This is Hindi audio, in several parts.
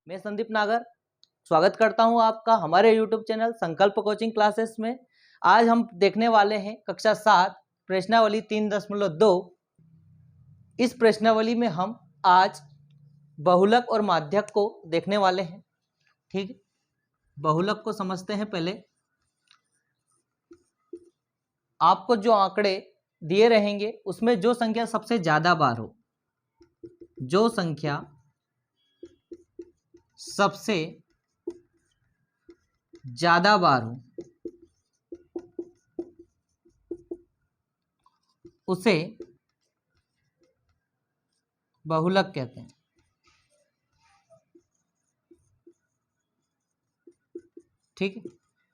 मैं संदीप नागर स्वागत करता हूं आपका हमारे YouTube चैनल संकल्प कोचिंग क्लासेस में। आज हम देखने वाले हैं कक्षा 7 प्रश्नावली 3.2। इस प्रश्नावली में हम आज बहुलक और माध्यक को देखने वाले हैं। ठीक, बहुलक को समझते हैं। पहले आपको जो आंकड़े दिए रहेंगे उसमें जो संख्या सबसे ज्यादा बार हो, जो संख्या सबसे ज्यादा बार हो उसे बहुलक कहते हैं। ठीक है,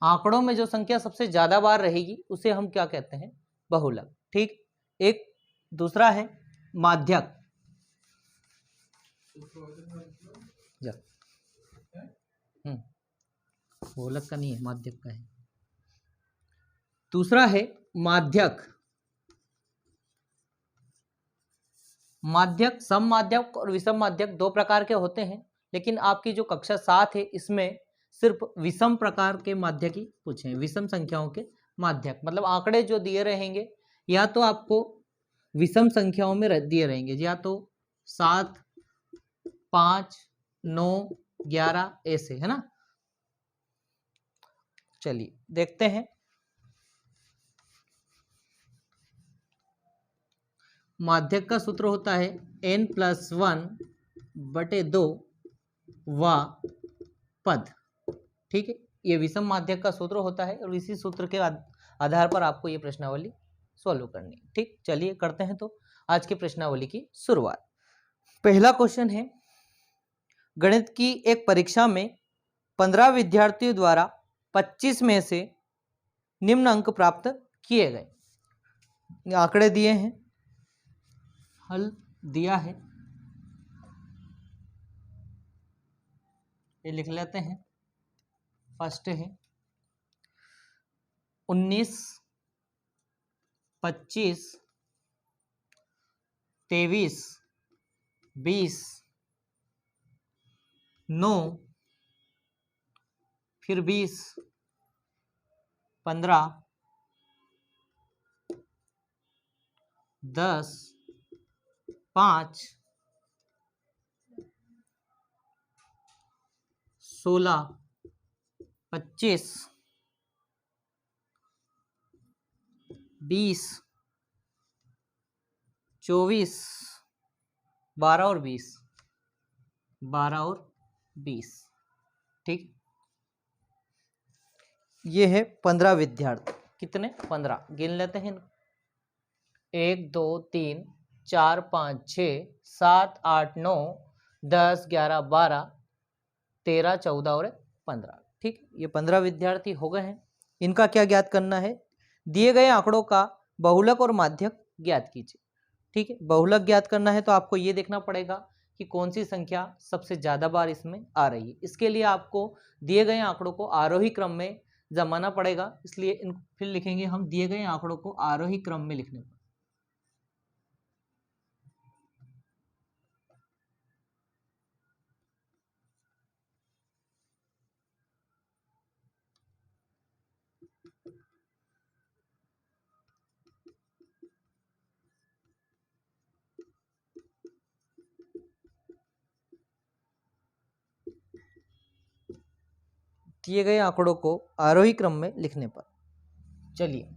आंकड़ों में जो संख्या सबसे ज्यादा बार रहेगी उसे हम क्या कहते हैं? बहुलक। ठीक, एक दूसरा है माध्यक। बहुलक का नहीं है, माध्यक का है। दूसरा है माध्यक। माध्यक सम माध्यक और विषम माध्यक दो प्रकार के होते हैं, लेकिन आपकी जो कक्षा 7 है इसमें सिर्फ विषम प्रकार के माध्यक ही पूछे हैं। विषम संख्याओं के माध्यक मतलब आंकड़े जो दिए रहेंगे या तो आपको विषम संख्याओं में दिए रहेंगे, या तो 7, 5, 9, 11 ऐसे, है ना। चलिए देखते हैं। माध्यक का सूत्र होता है n+1/2 व पद। ठीक है, ये विषम माध्यक का सूत्र होता है और इसी सूत्र के आधार पर आपको ये प्रश्नावली सॉल्व करनी है। ठीक, चलिए करते हैं तो आज की प्रश्नावली की शुरुआत। पहला क्वेश्चन है, गणित की एक परीक्षा में 15 विद्यार्थियों द्वारा 25 में से निम्न अंक प्राप्त किए गए। आंकड़े दिए हैं, हल दिया है, ये लिख लेते हैं। फर्स्ट है 19, 25, 23, 20, 9, फिर 20, 15, 10, 5, 16, 25, 20, 24, 12 और 20, 12 और 20। ठीक, ये है 15 विद्यार्थी। कितने? 15। गिन लेते हैं। 1, 2, 3, 4, 5, 6, 7, 8, 9, 10, 11, 12, 13, 14 और 15। ठीक, ये 15 विद्यार्थी हो गए हैं। इनका क्या ज्ञात करना है? दिए गए आंकड़ों का बहुलक और माध्यक ज्ञात कीजिए। ठीक है, बहुलक ज्ञात करना है तो आपको ये देखना पड़ेगा कि कौन सी संख्या सबसे ज्यादा बार इसमें आ रही है। इसके लिए आपको दिए गए आंकड़ों को आरोही क्रम में जमाना पड़ेगा, इसलिए फिर लिखेंगे हम दिए गए आंकड़ों को आरोही क्रम में लिखने पर। दिए गए आंकड़ों को आरोही क्रम में लिखने पर। चलिए,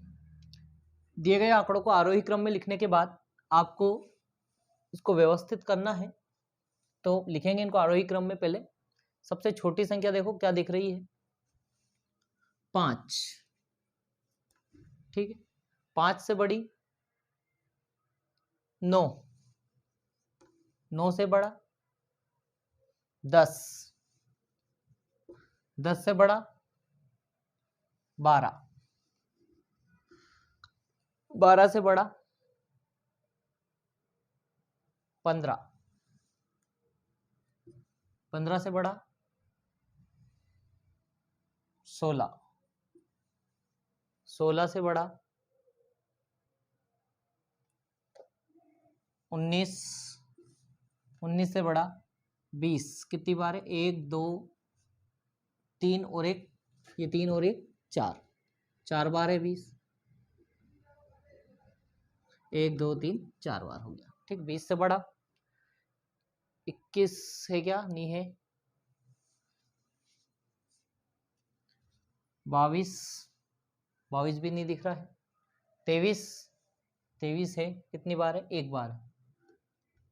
दिए गए आंकड़ों को आरोही क्रम में लिखने के बाद आपको इसको व्यवस्थित करना है, तो लिखेंगे इनको आरोही क्रम में। पहले सबसे छोटी संख्या देखो क्या दिख रही है? 5। ठीक है, 5 से बड़ी 9, 9 से बड़ा 10, 10 से बड़ा 12, 12 से बड़ा 15, 15 से बड़ा 16, 16 से बड़ा 19, 19 से बड़ा 20 कितनी बार है? 1 2 3 और 1, ये 3 और 1 4, 4 बार है 20। 1 2 3 4 बार हो गया। ठीक, 20 से बड़ा 21 है क्या? नहीं है। 22, 22 भी नहीं दिख रहा है। 23, 23 है, कितनी बार है? एक बार।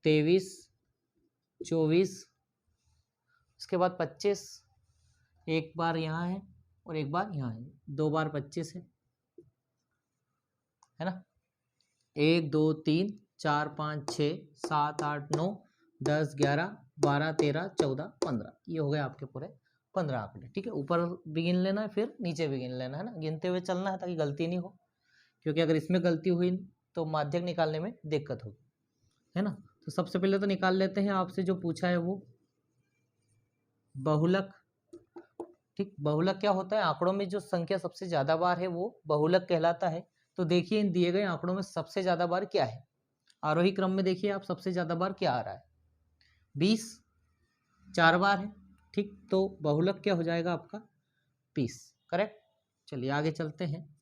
23 24, उसके बाद 25, एक बार यहाँ है और एक बार यहाँ है, 2 बार 25 है ना। 1 2 3 4 5 6 7 8 9 10 11 12 13 14 15, ये हो गए आपके पूरे 15 आंकड़े। ठीक है, ऊपर भी गिन लेना है, फिर नीचे भी गिन लेना है ना, गिनते हुए चलना है ताकि गलती नहीं हो, क्योंकि अगर इसमें गलती हुई तो माध्यक निकालने में दिक्कत होगी, है ना। तो सबसे पहले तो निकाल लेते हैं, आपसे जो पूछा है वो बहुलक। ठीक, बहुलक क्या होता है? आंकड़ों में जो संख्या सबसे ज्यादा बार है वो बहुलक कहलाता है। तो देखिए इन दिए गए आंकड़ों में सबसे ज्यादा बार क्या है, आरोही क्रम में देखिए आप, सबसे ज्यादा बार क्या आ रहा है? 20, 4 बार है। ठीक, तो बहुलक क्या हो जाएगा आपका? 20, करेक्ट। चलिए आगे चलते हैं,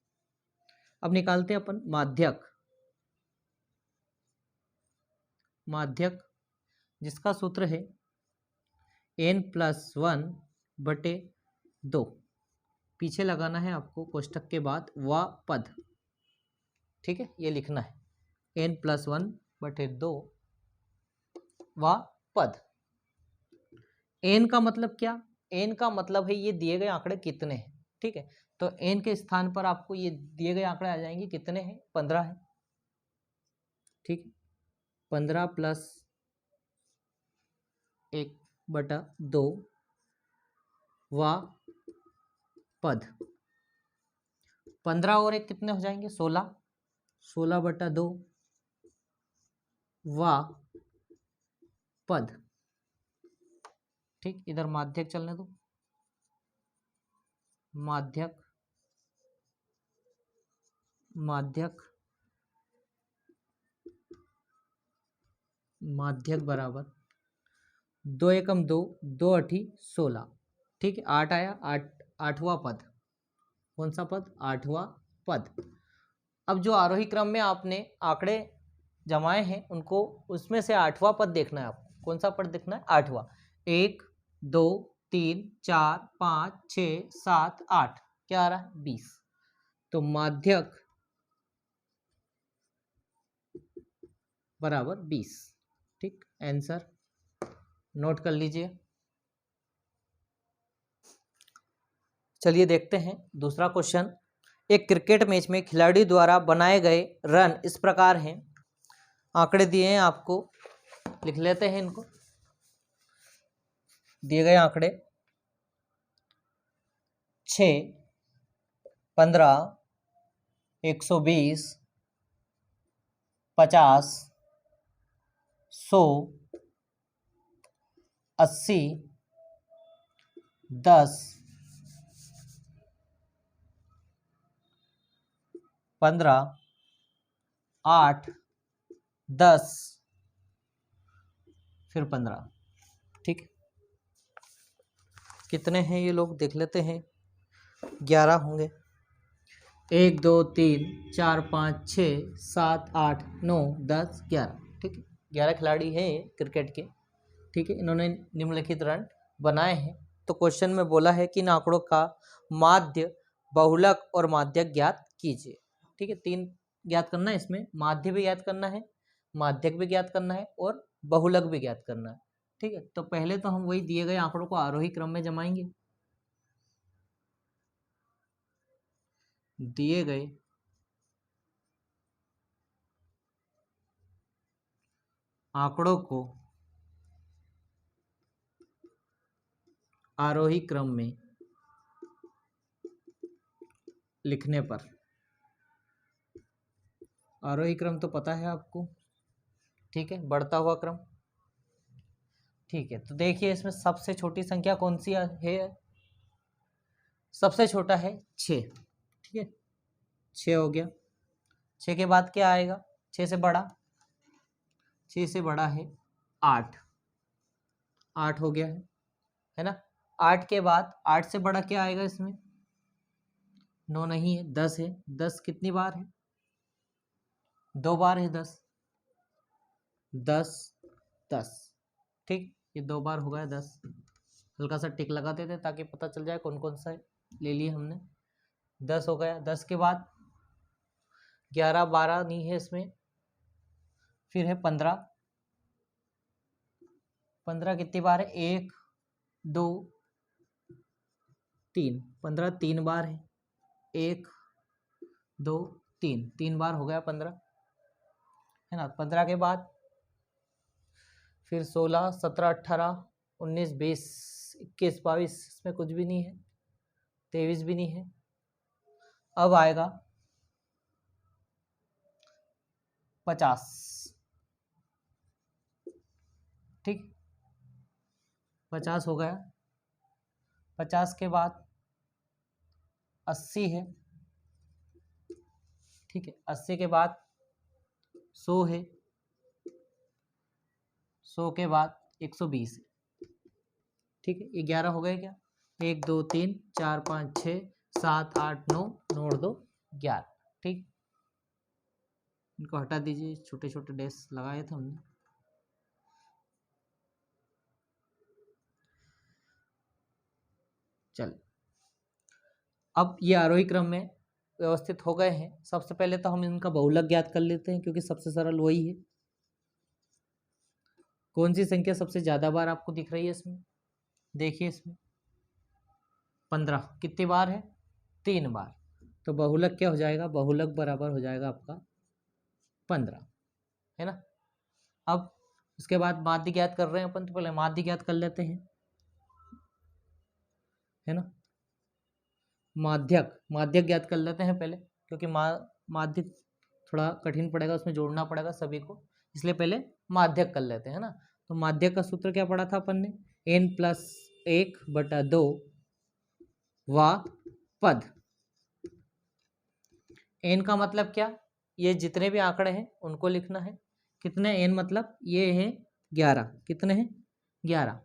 अब निकालते हैं अपन माध्यक। माध्यक जिसका सूत्र है n+1/2, पीछे लगाना है आपको कोष्टक के बाद व पद। ठीक है, ये लिखना है n+1/2 व पद। n का मतलब क्या? n का मतलब है ये दिए गए आंकड़े कितने हैं। ठीक है, तो n के स्थान पर आपको ये दिए गए आंकड़े आ जाएंगे, कितने हैं? 15 है। ठीक, 15 + 1/2 व पद। 15 और 1 कितने हो जाएंगे? 16, 16/2 व पद। ठीक, इधर माध्यक चलने दो, माध्यक माध्यक माध्यक बराबर 2 एकम 2, 2 8 16। ठीक है, 8 आया, 8वां पद। कौन सा पद? 8वां पद। अब जो आरोही क्रम में आपने आंकड़े जमाए हैं उनको, उसमें से 8वां पद देखना है आपको। कौन सा पद देखना है? 8वां। 1 2 3 4 5 6 7 8, क्या आ रहा है? 20। तो माध्यक बराबर 20। ठीक, आंसर नोट कर लीजिए। चलिए देखते हैं दूसरा क्वेश्चन। एक क्रिकेट मैच में खिलाड़ी द्वारा बनाए गए रन इस प्रकार हैं। आंकड़े दिए हैं आपको, लिख लेते हैं इनको। दिए गए आंकड़े 6, 15, 120, 50, 100, 80, 10, 15, 8, 10, फिर 15। ठीक, कितने हैं ये लोग देख लेते हैं। 11 होंगे। 1 2 3 4 5 6 7 8 9 10 11। ठीक है, 11 खिलाड़ी हैं क्रिकेट के। ठीक है, इन्होंने निम्नलिखित रन बनाए हैं। तो क्वेश्चन में बोला है कि इन आंकड़ों का माध्य, बहुलक और माध्यक ज्ञात कीजिए। ठीक है, 3 ज्ञात करना है इसमें, माध्य भी ज्ञात करना है, माध्यक भी ज्ञात करना है और बहुलक भी ज्ञात करना है। ठीक है, तो पहले तो हम वही दिए गए आंकड़ों को आरोही क्रम में जमाएंगे। दिए गए आंकड़ों को आरोही क्रम में लिखने पर, आरोही क्रम तो पता है आपको। ठीक है, बढ़ता हुआ क्रम। ठीक है, तो देखिए इसमें सबसे छोटी संख्या कौन सी है? सबसे छोटा है 6। ठीक है, 6 हो गया। 6 के बाद क्या आएगा? 6 से बड़ा, 6 से बड़ा है 8। 8 हो गया है ना। 8 के बाद 8 से बड़ा क्या आएगा इसमें, 9 नहीं है, 10 है। 10 कितनी बार है, 2 बार है 10, 10 10, ठीक, ये 2 बार हो गया 10। हल्का सा टिक लगाते थे ताकि पता चल जाए कौन कौन सा ले लिए हमने। 10 हो गया। 10 के बाद 11 12 नहीं है इसमें, फिर है 15। 15 कितनी बार है, 1 2 3, 15 3 बार है, 1 2 3, 3 बार हो गया 15, है ना। 15 के बाद फिर 16 17 18 19 20 21 22, इसमें कुछ भी नहीं है, 23 भी नहीं है। अब आएगा 50, ठीक, 50 हो गया। 50 के बाद 80 है, ठीक है। 80 के बाद 100 है, 100 के बाद 120 है, ठीक है। ये 11 हो गए क्या, 1 2 3 4 5 6 7 8 9, 9 और 2 11, ठीक। इनको हटा दीजिए, छोटे छोटे डैश लगाए थे हमने। चल, अब ये आरोही क्रम में व्यवस्थित हो गए हैं। सबसे पहले तो हम इनका बहुलक ज्ञात कर लेते हैं, क्योंकि सबसे सरल वही है। कौन सी संख्या सबसे ज्यादा बार आपको दिख रही है इसमें, देखिए इसमें 15 कितनी बार है, 3 बार। तो बहुलक क्या हो जाएगा, बहुलक बराबर हो जाएगा आपका 15, है ना। अब उसके बाद माध्य ज्ञात कर रहे हैं अपन, तो पहले माध्य ज्ञात कर लेते हैं, है ना। माध्यक, माध्यक ज्ञात कर लेते हैं पहले, क्योंकि माध्य थोड़ा कठिन पड़ेगा, उसमें जोड़ना पड़ेगा सभी को, इसलिए पहले माध्यक कर लेते हैं ना। तो माध्यक का सूत्र क्या पढ़ा था अपन ने, n+1/2 वा पद। n का मतलब क्या, ये जितने भी आंकड़े हैं उनको लिखना है। कितने, n मतलब ये है 11, कितने हैं 11,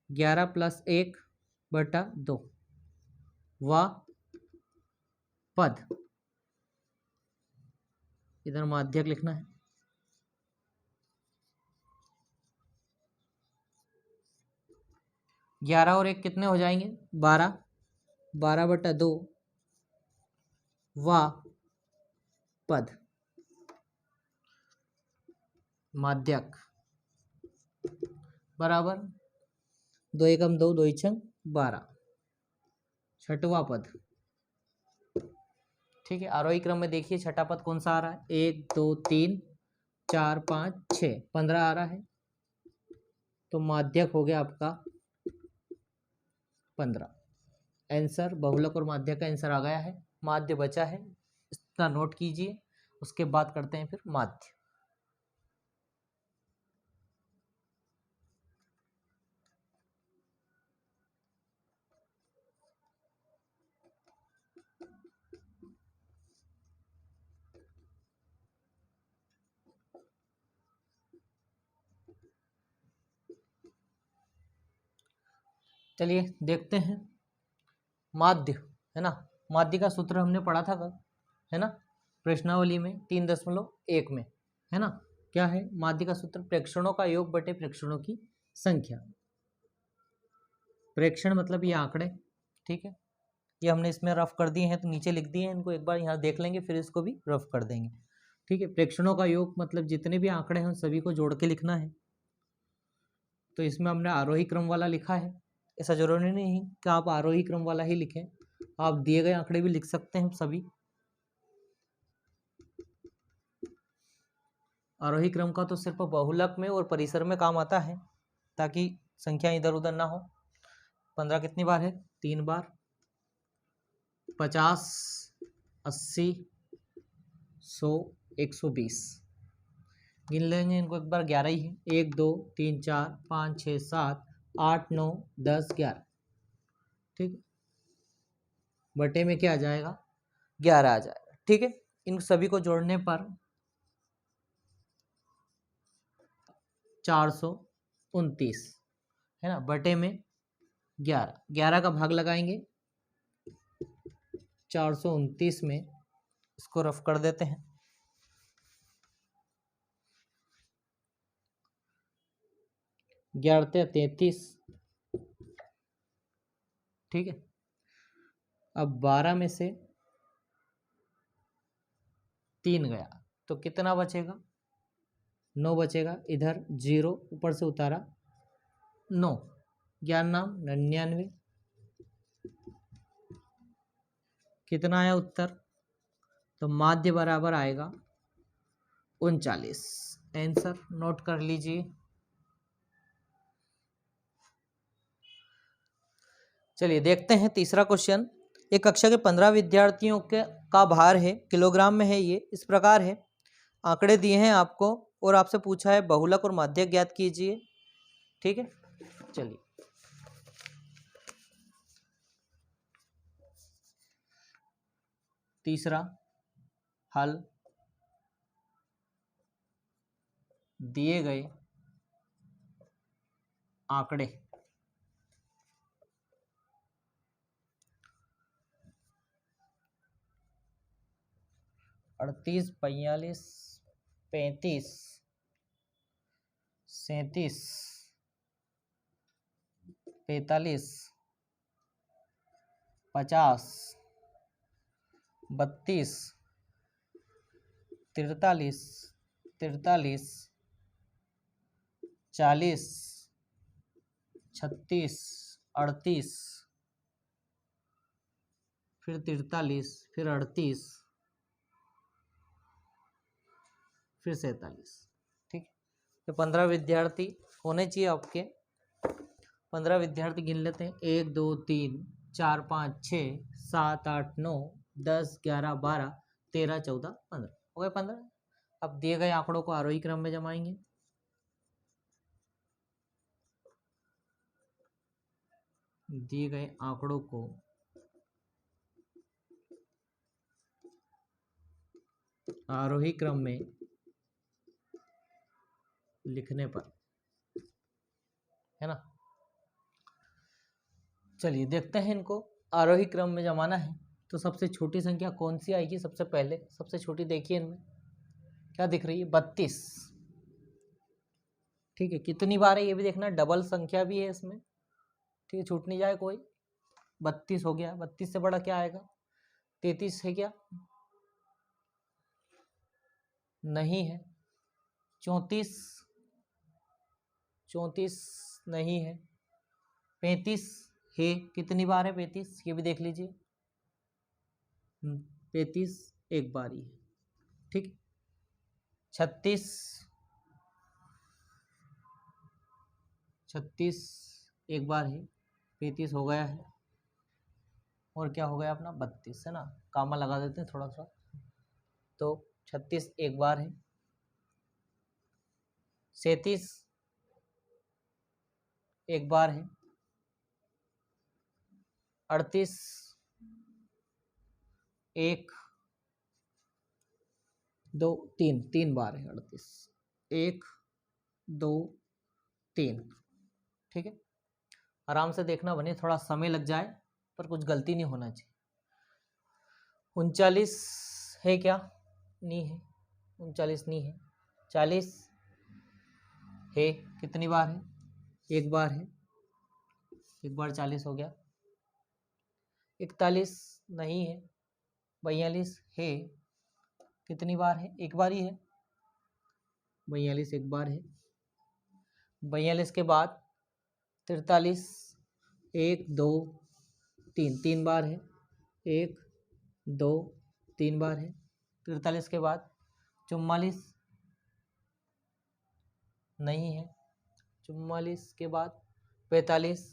11+1/2 वा पद, इधर माध्यक लिखना है। 11 और 1 कितने हो जाएंगे, 12, 12/2 वा पद, माध्यक बराबर 2 एकम 2, 2 छंग 12, छठवां पद, ठीक है। आरोही क्रम में देखिए छठा पद कौन सा आ रहा है, 1 2 3 4 5 6, 15 आ रहा है, तो माध्यक हो गया आपका 15। आंसर बहुलक और माध्यक का आंसर आ गया है। माध्य बचा है, इतना नोट कीजिए, उसके बाद करते हैं फिर माध्य। चलिए देखते हैं माध्य, है ना। माध्य का सूत्र हमने पढ़ा था कल, है ना, प्रश्नावली में 3.1 में, है ना। क्या है माध्य का सूत्र, प्रेक्षणों का योग बटे प्रेक्षणों की संख्या। प्रेक्षण मतलब ये आंकड़े, ठीक है। ये हमने इसमें रफ कर दिए हैं, तो नीचे लिख दिए हैं, इनको एक बार यहाँ देख लेंगे, फिर इसको भी रफ कर देंगे, ठीक है। प्रेक्षणों का योग मतलब जितने भी आंकड़े हैं उन सभी को जोड़ के लिखना है। तो इसमें हमने आरोही क्रम वाला लिखा है, ऐसा जरूरी नहीं है कि आप आरोही क्रम वाला ही लिखें, आप दिए गए आंकड़े भी लिख सकते हैं सभी। आरोही क्रम का तो सिर्फ बहुलक में और परिसर में काम आता है, ताकि संख्या इधर उधर ना हो। 15 कितनी बार है, 3 बार। 50 80 100 120, गिन लेंगे इनको एक बार, 11 ही है, 1 2 3 4 5 6 7 8 9 10 11, ठीक। बटे में क्या आ जाएगा, 11 आ जाएगा, ठीक है। इन सभी को जोड़ने पर 429, है ना, बटे में 11, 11 का भाग लगाएंगे 429 में, इसको रफ कर देते हैं। 11 33, ठीक है। अब 12 में से 3 गया तो कितना बचेगा, 9 बचेगा। इधर 0 ऊपर से उतारा 9, 99, कितना आया उत्तर, तो माध्य बराबर आएगा 39। आंसर नोट कर लीजिए। चलिए देखते हैं तीसरा क्वेश्चन। एक कक्षा के 15 विद्यार्थियों का भार है, किलोग्राम में है, ये इस प्रकार है। आंकड़े दिए हैं आपको और आपसे पूछा है बहुलक और माध्यक ज्ञात कीजिए, ठीक है। चलिए तीसरा हल, दिए गए आंकड़े 38, 42, 35, 37, 45, 50, 32, 43, 43, 40, 36, 38, फिर 43, फिर 38, फिर 47, ठीक है। तो 15 विद्यार्थी होने चाहिए आपके। 15 विद्यार्थी गिन लेते हैं। 1 2 3 4 5 6 7 8 9 10 11 12 13 14 15 हो गए 15। अब दिए गए आंकड़ों को आरोही क्रम में जमाएंगे। दिए गए आंकड़ों को आरोही क्रम में लिखने पर, है ना। चलिए देखते हैं इनको। आरोही क्रम में जमाना है तो सबसे छोटी संख्या कौन सी आएगी, सबसे पहले सबसे छोटी देखिए इनमें क्या दिख रही है, 32, ठीक है। कितनी बार है ये भी देखना, डबल संख्या भी है इसमें, ठीक है, छूट नहीं जाए कोई। 32 हो गया, 32 से बड़ा क्या आएगा, 33 है क्या, नहीं है। 34, 34 नहीं है। 35 है, कितनी बार है 35 ये भी देख लीजिए। 35 एक बार ही है, ठीक। 36, 36 एक बार है। 35 हो गया है, और क्या हो गया अपना 32, है ना। कामा लगा देते हैं थोड़ा सा, तो 36 एक बार है। 37 एक बार है। 38 1 2 3, 3 बार है 38, 1 2 3, ठीक है। आराम से देखना बने, थोड़ा समय लग जाए पर कुछ गलती नहीं होना चाहिए। 39 है क्या, नहीं है। 39 नहीं है। 40 है, कितनी बार है, एक बार है, एक बार 40 हो गया। 41 नहीं है। 42 है, कितनी बार है, एक बार ही है। 42 एक बार है। 42 के बाद 43, 1 2 3, 3 बार है। 1 2 3 बार है। 43 के बाद 44 नहीं है। 44 के बाद 45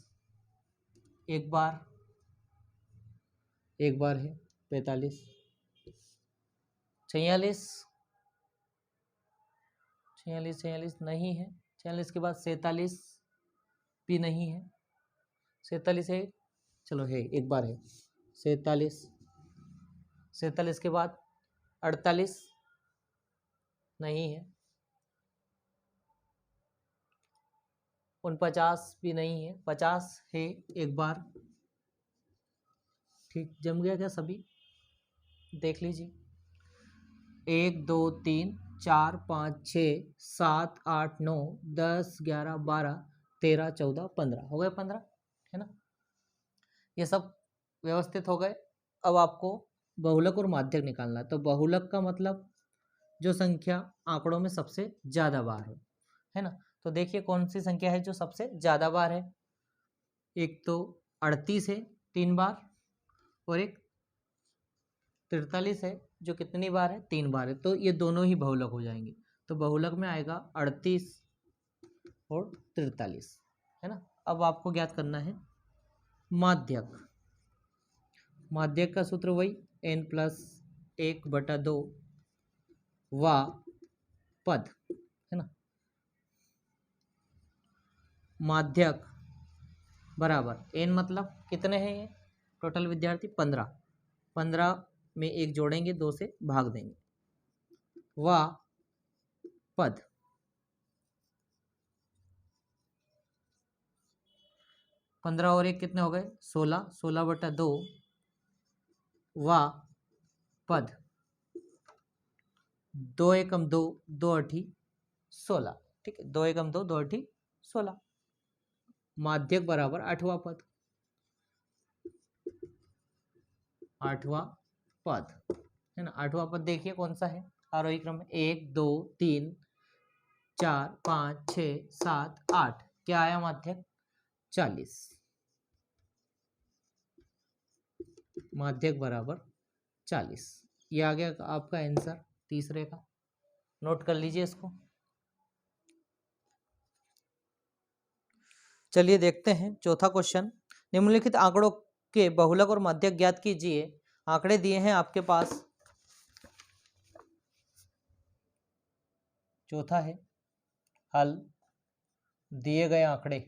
एक बार, एक बार है 45। 46, 46 नहीं है। 46 के बाद 47 भी नहीं है। 47 है, चलो है, एक बार है। 47, 47 के बाद 48 नहीं है। 49 भी नहीं है, 50 है एक बार। ठीक, जम गया क्या सभी? देख लीजिए, 1 2 3 4 5 6 7 8 9 10 11 12 13 14 15 हो गए 15, है ना। ये सब व्यवस्थित हो गए। अब आपको बहुलक और माध्यक निकालना है। तो बहुलक का मतलब जो संख्या आंकड़ों में सबसे ज़्यादा बार हो, है ना। तो देखिए कौन सी संख्या है जो सबसे ज़्यादा बार है। एक तो 38 है 3 बार, और एक 43 है जो कितनी बार है, 3 बार है। तो ये दोनों ही बहुलक हो जाएंगे। तो बहुलक में आएगा 38 और 43, है ना। अब आपको ज्ञात करना है माध्यक। माध्यक का सूत्र वही n+1/2 वा पद, है ना। माध्यक बराबर n मतलब कितने हैं ये टोटल विद्यार्थी 15, 15 में एक जोड़ेंगे 2 से भाग देंगे, वा पद 15 और 1 कितने हो गए 16, 16/2 वा पद 2 एकम 2, 2 अठी 16। ठीक है, 2 एकम 2, 2 अठी 16। माध्यक बराबर 8वां पद, 8वां पद, है ना। 8वां पद देखिए कौन सा है आरोही क्रम में, 1 2 3 4 5 6 7 8, क्या आया माध्यक 40। माध्यक बराबर 40, ये आ गया आपका आंसर तीसरे का। नोट कर लीजिए इसको। चलिए देखते हैं चौथा क्वेश्चन। निम्नलिखित आंकड़ों के बहुलक और माध्यक ज्ञात कीजिए। आंकड़े दिए हैं आपके पास, चौथा है हल दिए गए आंकड़े।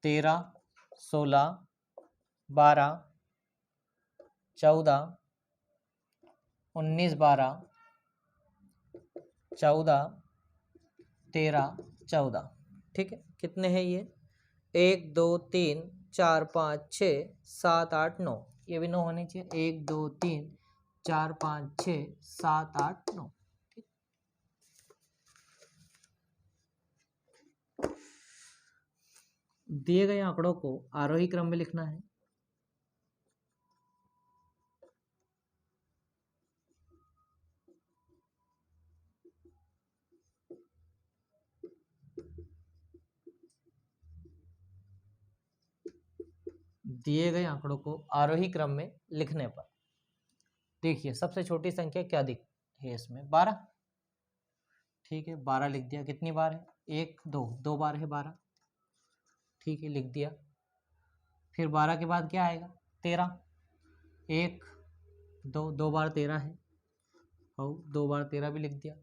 तेरह, 16, 12, 14, 19, 12, 14, 13, 14। ठीक है, कितने हैं ये 1 2 3 4 5 6 7 8 9, ये भी 9 होने चाहिए। 1 2 3 4 5 6 7 8 9। ठीक, दिए गए आंकड़ों को आरोही क्रम में लिखना है। दिए गए आंकड़ों को आरोही क्रम में लिखने पर देखिए सबसे छोटी संख्या क्या दिख है इसमें 12। ठीक है, 12 लिख दिया। कितनी बार है 1 2, 2 बार है 12। ठीक है, लिख दिया। फिर 12 के बाद क्या आएगा 13, 1 2, 2 बार 13 है, और 2 बार 13 भी लिख दिया।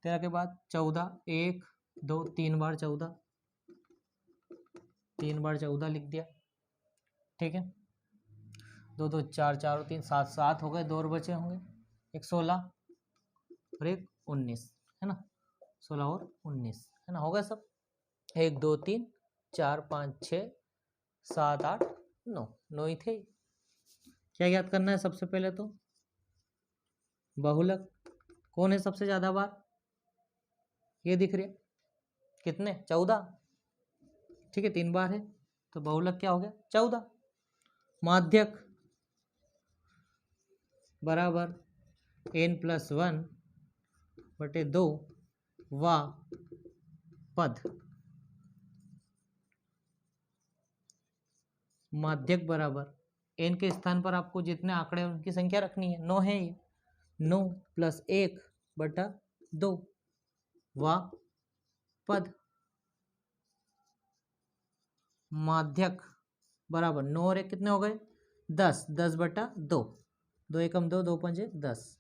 13 के बाद 14, 1 2 3 बार 14, 3 बार 14 लिख दिया। ठीक है, 2 2 4 4 और 3 7, 7 हो गए, 2 और बचे होंगे, एक 16 और एक 19, है ना। 16 और 19, है ना, हो गए सब। 1 2 3 4 5 6 7 8 9, 9 ही थे। क्या याद करना है सबसे पहले तो बहुलक कौन है सबसे ज्यादा बार, ये दिख रहे कितने 14। ठीक है, 3 बार है, तो बहुलक क्या हो गया 14। माध्यक बराबर n+1/2 वा पद। माध्यक बराबर n के स्थान पर आपको जितने आंकड़े हैं उनकी संख्या रखनी है। 9 है ये, 9 + 1/2 वा पद। माध्यक बराबर 9 और 1 कितने हो गए 10, 10/2, 2 एकम 2, 2 पंजे 10।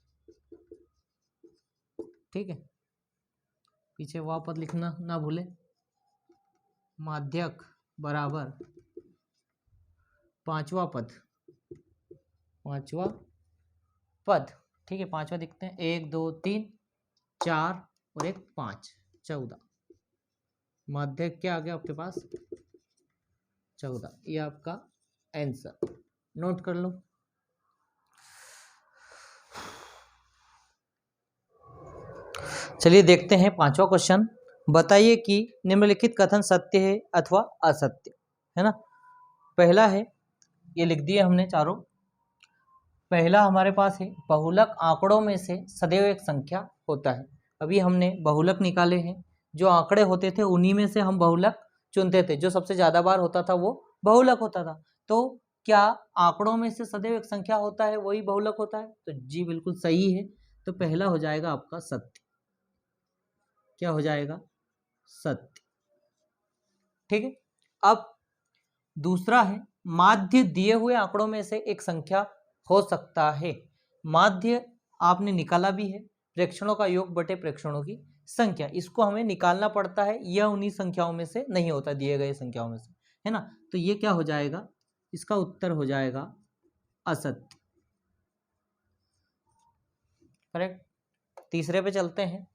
ठीक है, पीछे वा पद लिखना ना भूले। माध्यक बराबर 5वां पद, 5वां पद। ठीक है, पांचवा देखते हैं, 1 2 3 4 और 1 5, 14। माध्यक क्या आ गया आपके पास? 14। ये आपका आंसर, नोट कर लो। चलिए देखते हैं पांचवा क्वेश्चन। बताइए कि निम्नलिखित कथन सत्य है अथवा असत्य है ना। पहला है, ये लिख दिए हमने चारों। पहला हमारे पास है, बहुलक आंकड़ों में से सदैव एक संख्या होता है। अभी हमने बहुलक निकाले हैं, जो आंकड़े होते थे उन्हीं में से हम बहुलक चुनते थे, जो सबसे ज्यादा बार होता था वो बहुलक होता था। तो क्या आंकड़ों में से सदैव एक संख्या होता है वही बहुलक होता है? तो जी बिल्कुल सही है। तो पहला हो जाएगा आपका सत्य। क्या हो जाएगा? सत्य। ठीक है। अब दूसरा है, माध्य दिए हुए आंकड़ों में से एक संख्या हो सकता है। माध्य आपने निकाला भी है, प्रेक्षणों का योग बटे प्रेक्षणों की संख्या, इसको हमें निकालना पड़ता है। यह उन्हीं संख्याओं में से नहीं होता, दिए गए संख्याओं में से, है ना। तो ये क्या हो जाएगा? इसका उत्तर हो जाएगा असत्य। करेक्ट। तीसरे पे चलते हैं,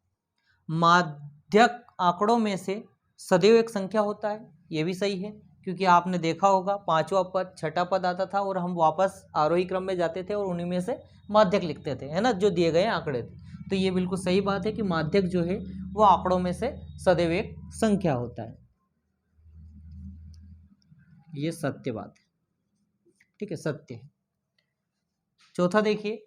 माध्यक आंकड़ों में से सदैव एक संख्या होता है। ये भी सही है, क्योंकि आपने देखा होगा पांचवा पद छठा पद आता था और हम वापस आरोही क्रम में जाते थे और उन्हीं में से माध्यक लिखते थे, है ना, जो दिए गए आंकड़े थे। तो ये बिल्कुल सही बात है कि माध्यक जो है वो आंकड़ों में से सदैव एक संख्या होता है। ये सत्य बात है। ठीक है, सत्य है। चौथा देखिए,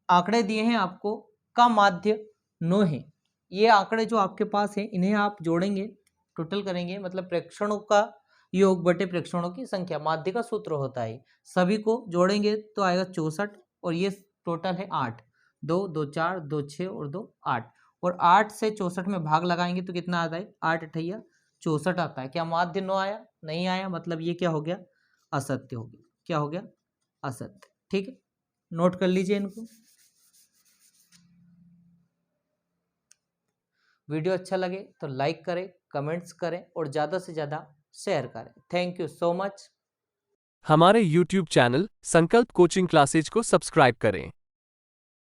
आंकड़े दिए हैं आपको, का माध्य 9 है। ये आंकड़े जो आपके पास है इन्हें आप जोड़ेंगे, टोटल करेंगे, मतलब प्रेक्षणों का योग बटे प्रेक्षणों की संख्या, माध्य का सूत्र होता है। सभी को जोड़ेंगे तो आएगा 64 और ये टोटल है 8। 2 2 4 2 6 और 2 8, और 8 से 64 में भाग लगाएंगे तो कितना आता है? 8 अठैया 64 आता है। क्या माध्य 9 आया? नहीं आया, मतलब ये क्या हो गया? असत्य हो गया। क्या हो गया? असत्य। ठीक है, नोट कर लीजिए इनको। वीडियो अच्छा लगे तो लाइक करें, कमेंट्स करें और ज़्यादा से ज़्यादा शेयर करें। Thank you so much. हमारे YouTube चैनल संकल्प कोचिंग क्लासेज को सब्सक्राइब करें।